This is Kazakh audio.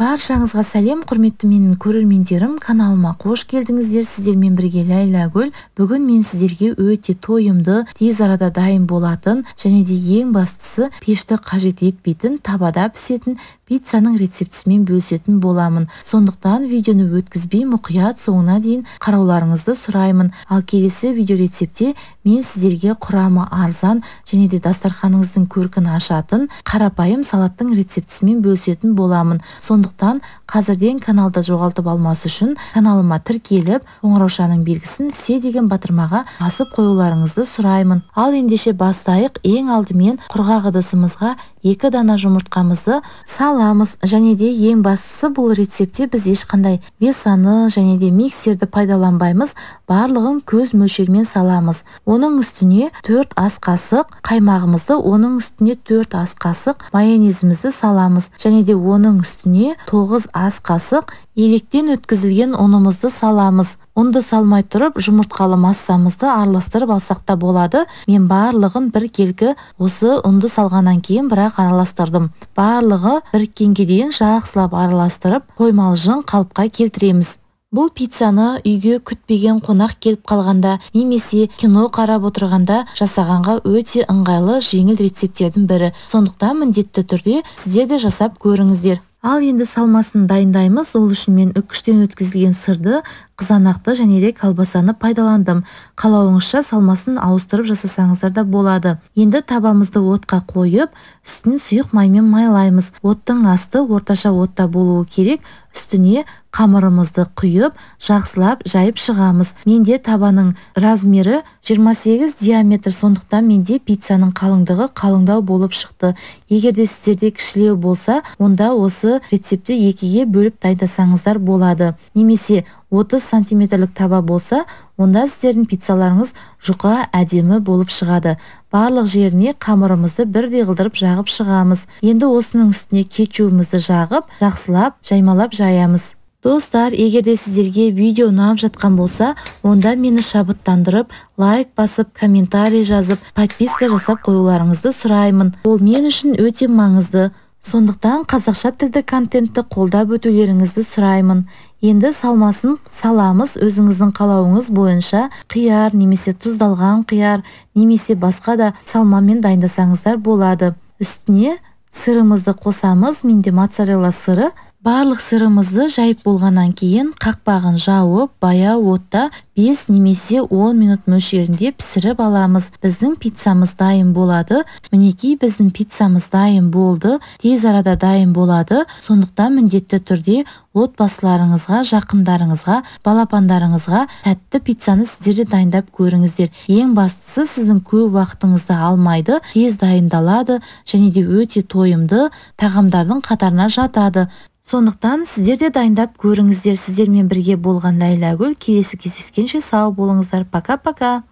Баршаңызға сәлем, құрметті менің көрермендерім, каналыма қош келдіңіздер. Сіздермен бірге Ләйләгүл. Бүгін мен сіздерге өте тойымды, тез арада дайын болатын, және де ең бастысы пешті қажет етпейтін, табада пісетін пиццаның рецептісімен бөлісетін боламын. Сондықтан видеоны өткізбей мұқият соңына дейін қарауларыңызды сұраймын. Ал келесі видео рецепте мен сіздерге құрамы арзан және де дастарханыңыздың көркін ашатын қарапайым салаттың рецептісімен бөлісетін боламын. Сондықтан қазірден каналды жоғалтып алмас үшін каналыма тіркеліп, қоңыраушаның белгісін все деген батырмаға басып қоюларыңызды сұраймын. Ал ендеше бастайық. Ең алдымен құрғақ ыдысымызға 2 дана жұмыртқамызды саламыз, және де ең бастысы бұл рецепте біз ешқандай весаны және де миксерді пайдаланбаймыз. Барлығын көз мөлшермен саламыз. Оның үстіне 4 ас қасық қаймағымызды, оның үстіне 4 ас қасық майонезімізді саламыз, және де оның үстіне 9 ас қасық електен өткізілген ұнымызды саламыз. Ұнды салмай тұрып, жұмыртқалы массамызды араластырып алсақ та болады. Мен барлығын бір келкі осы ұнды салғаннан кейін бірақ араластырдым. Барлығы біріккенге дейін жақсылап араластырып, қоймалжың қалыпқа келтіреміз. Бұл пиццаны үйге күтпеген қонақ келіп қалғанда немесе кино қарап отырғанда жасағанға өте ыңғайлы жеңіл рецептердің бірі. Сондықтан міндетті түрде сіздер де жасап көріңіздер. Ал енді салмасын дайындаймыз. Ол үшін мен үккіштен өткізілген сырды, қызанақты және де колбасаны пайдаландым. Қалауыңызша салмасын ауыстырып жасасаңыздар да болады. Енді табамызды отқа қойып, үстін сұйық маймен майлаймыз. Оттың асты орташа отта болуы керек. Үстіне қамырымызды құйып, жақсылап жайып шығамыз. Менде табаның размері 28 диаметр, сондықтан менде пиццаның қалыңдығы қалыңдау болып шықты. Егерде сіздерде кішілеу болса, онда осы рецепті 2-ге бөліп дайындасаңыздар болады. Немесе 30 сантиметрлік таба болса, онда сіздердің пиццаларыңыз жұқа әдемі болып шығады. Барлық жеріне қамырымызды бірдей қылдырып жағып шығамыз. Енді осының үстіне кетчуымызды жағып, жақсылап жаймалап жаямыз. Достар, егерде сіздерге видео ұнап жатқан болса, онда мені шабыттандырып, лайк басып, комментарий жазып, подписка жасап қоюларыңызды сұраймын. Ол мен үшін өте маңызды. Сондықтан қазақша тілді контентті қолдап өтулеріңізді сұраймын. Енді салмасын саламыз. Өзіңіздің қалауыңыз бойынша қияр, немесе тұздалған қияр, немесе басқа да салмамен дайындасаңыздар болады. Үстіне сырымызды қосамыз. Менде моцарелла сыры. Барлық сырымызды жайып болғаннан кейін қақпағын жауып, баяу отта 5 немесе 10 минут мөлшерінде пісіріп аламыз. Біздің пиццамыз дайын болады. Мінекей біздің пиццамыз дайын болды. Тез арада дайын болады. Сондықтан міндетті түрде отбасыларыңызға, жақындарыңызға, балапандарыңызға тәтті пиццаны сіздер де дайындап көріңіздер. Ең бастысы сіздің көп уақытыңызды алмайды, тез дайындалады және де өте тойымды тағамдардың қатарына жатады. Сондықтан сіздер де дайындап көріңіздер. Сіздермен бірге болған Ләйләгүл. Келесі кездескенше сау болыңыздар. Пока-пока.